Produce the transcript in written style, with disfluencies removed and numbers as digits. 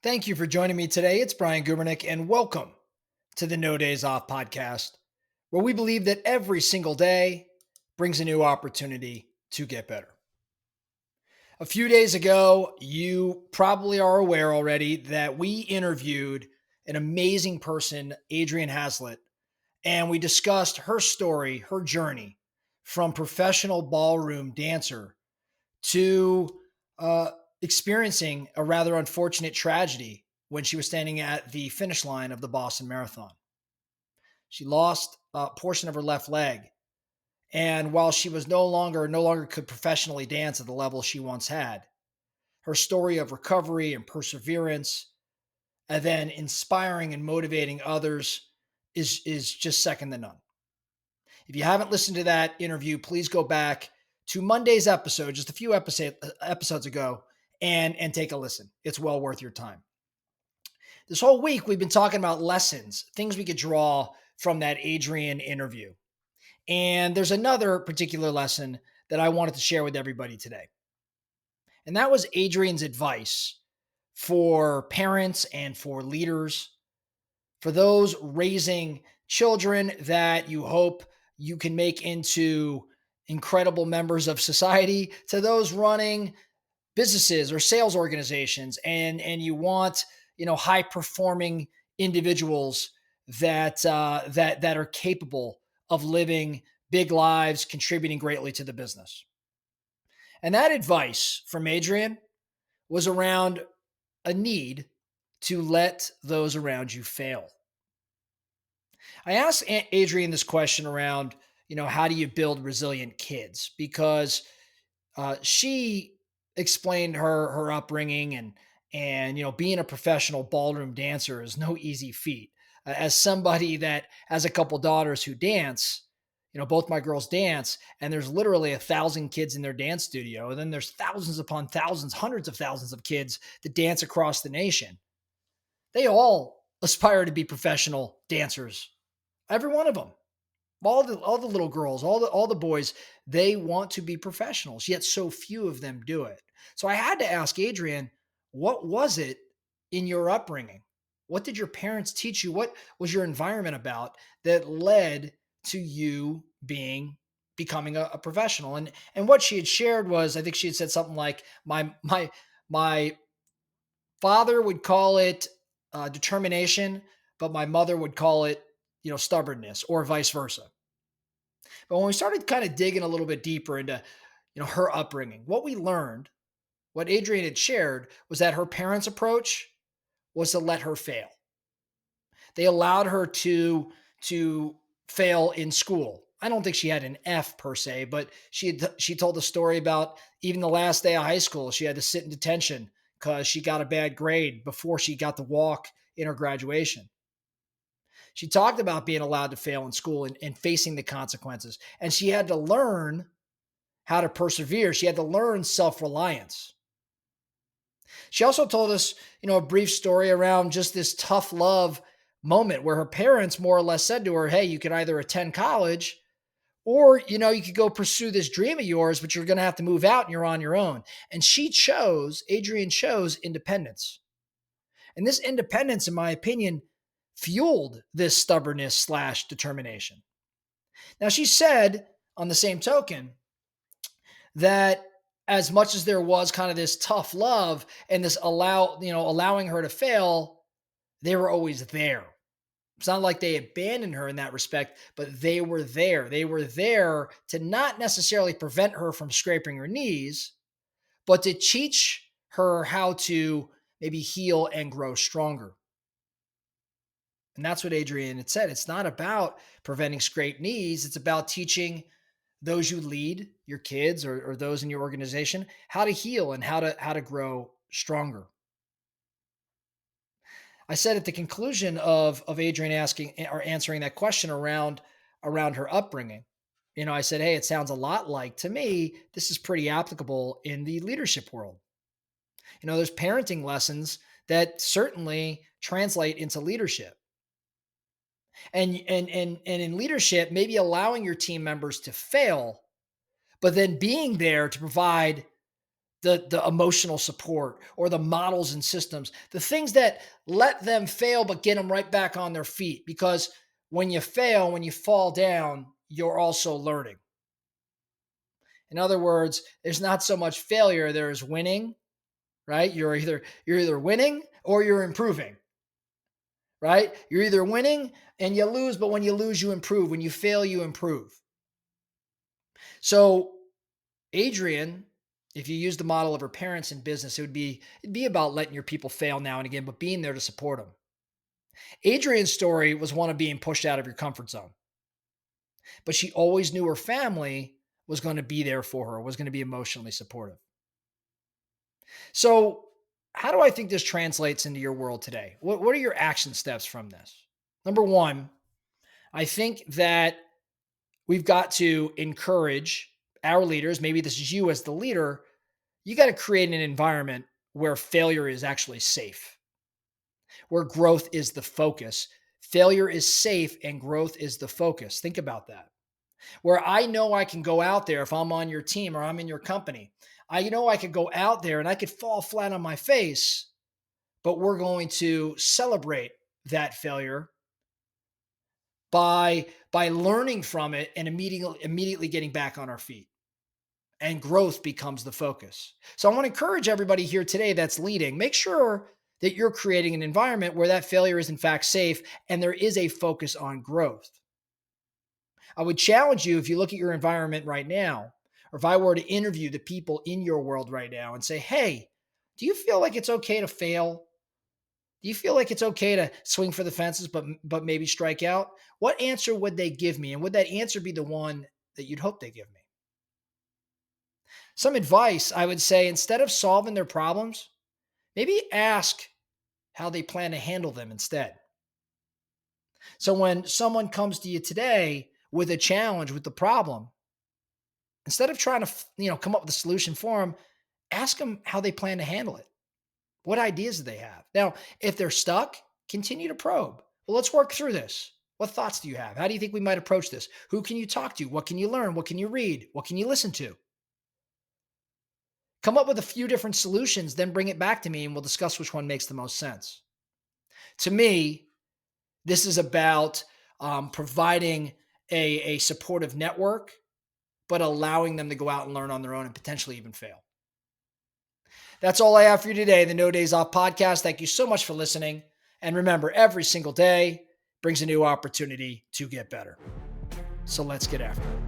Thank you for joining me today. It's Brian Gubernick, and welcome to the No Days Off podcast, where we believe that every single day brings a new opportunity to get better. A few days ago, you probably are aware already that we interviewed an amazing person, Adrienne Haslett, and we discussed her story, her journey from professional ballroom dancer to uh, experiencing a rather unfortunate tragedy when she was standing at the finish line of the Boston Marathon. She lost a portion of her left leg, and while she was no longer could professionally dance at the level she once had, her story of recovery and perseverance, and then inspiring and motivating others is just second to none. If you haven't listened to that interview, please go back to Monday's episode, just a few episodes ago, and take a listen. It's well worth your time. This whole week, we've been talking about lessons, things we could draw from that Adrienne interview. And there's another particular lesson that I wanted to share with everybody today. And that was Adrienne's advice for parents and for leaders, for those raising children that you hope you can make into incredible members of society, to those running businesses or sales organizations, and you want high performing individuals that are capable of living big lives, contributing greatly to the business. And that advice from Adrienne was around a need to let those around you fail. I asked Adrienne this question around, how do you build resilient kids? Because she explained her upbringing and being a professional ballroom dancer is no easy feat. As somebody that has a couple daughters who dance, both my girls dance, and there's literally 1,000 kids in their dance studio, and then there's thousands upon thousands, hundreds of thousands of kids that dance across the nation. They all aspire to be professional dancers, every one of them. All the little girls, all the boys, they want to be professionals, yet so few of them do it. So I had to ask Adrienne, what was it in your upbringing? What did your parents teach you? What was your environment about that led to you becoming a professional? And what she had shared was, I think she had said something like, my father would call it determination, but my mother would call it stubbornness, or vice versa. But when we started kind of digging a little bit deeper into, her upbringing, what we learned, what Adrienne had shared, was that her parents' approach was to let her fail. They allowed her to fail in school. I don't think she had an F per se, but she told a story about even the last day of high school, she had to sit in detention because she got a bad grade before she got to walk in her graduation. She talked about being allowed to fail in school and facing the consequences. And she had to learn how to persevere. She had to learn self-reliance. She also told us, a brief story around just this tough love moment where her parents more or less said to her, hey, you can either attend college or, you could go pursue this dream of yours, but you're going to have to move out and you're on your own. And Adrienne chose independence. And this independence, in my opinion, fueled this stubbornness/determination. Now, she said on the same token that as much as there was kind of this tough love and this allowing her to fail, they were always there. It's not like they abandoned her in that respect, but they were there. They were there to not necessarily prevent her from scraping her knees, but to teach her how to maybe heal and grow stronger. And that's what Adrienne had said. It's not about preventing scraped knees. It's about teaching those you lead, your kids or those in your organization, how to heal and how to grow stronger. I said at the conclusion of Adrienne asking or answering that question around her upbringing, I said, hey, it sounds a lot like, to me, this is pretty applicable in the leadership world. There's parenting lessons that certainly translate into leadership. And in leadership, maybe allowing your team members to fail, but then being there to provide the emotional support or the models and systems, the things that let them fail but get them right back on their feet. Because when you fail, when you fall down, you're also learning. In other words, there's not so much failure, there's winning, right? You're either winning or you're improving, right? You're either winning and you lose, but when you lose, you improve. When you fail, you improve. So Adrienne, if you use the model of her parents in business, it'd be about letting your people fail now and again, but being there to support them. Adrienne's story was one of being pushed out of your comfort zone, but she always knew her family was going to be there for her, was going to be emotionally supportive. So, how do I think this translates into your world today? What are your action steps from this? Number one, I think that we've got to encourage our leaders. Maybe this is you as the leader. You got to create an environment where failure is actually safe, where growth is the focus. Failure is safe and growth is the focus. Think about that. Where I know I can go out there if I'm on your team or I'm in your company. I know I could go out there and I could fall flat on my face, but we're going to celebrate that failure by learning from it and immediately getting back on our feet. And growth becomes the focus. So I want to encourage everybody here today that's leading, make sure that you're creating an environment where that failure is in fact safe and there is a focus on growth. I would challenge you, if you look at your environment right now, or if I were to interview the people in your world right now and say, hey, do you feel like it's okay to fail? Do you feel like it's okay to swing for the fences, but maybe strike out? What answer would they give me? And would that answer be the one that you'd hope they give me? Some advice, I would say, instead of solving their problems, maybe ask how they plan to handle them instead. So when someone comes to you today with a challenge, with the problem, instead of trying to come up with a solution for them, ask them how they plan to handle it. What ideas do they have? Now, if they're stuck, continue to probe. Well, let's work through this. What thoughts do you have? How do you think we might approach this? Who can you talk to? What can you learn? What can you read? What can you listen to? Come up with a few different solutions, then bring it back to me and we'll discuss which one makes the most sense. To me, this is about providing a supportive network, but allowing them to go out and learn on their own and potentially even fail. That's all I have for you today, the No Days Off podcast. Thank you so much for listening. And remember, every single day brings a new opportunity to get better. So let's get after it.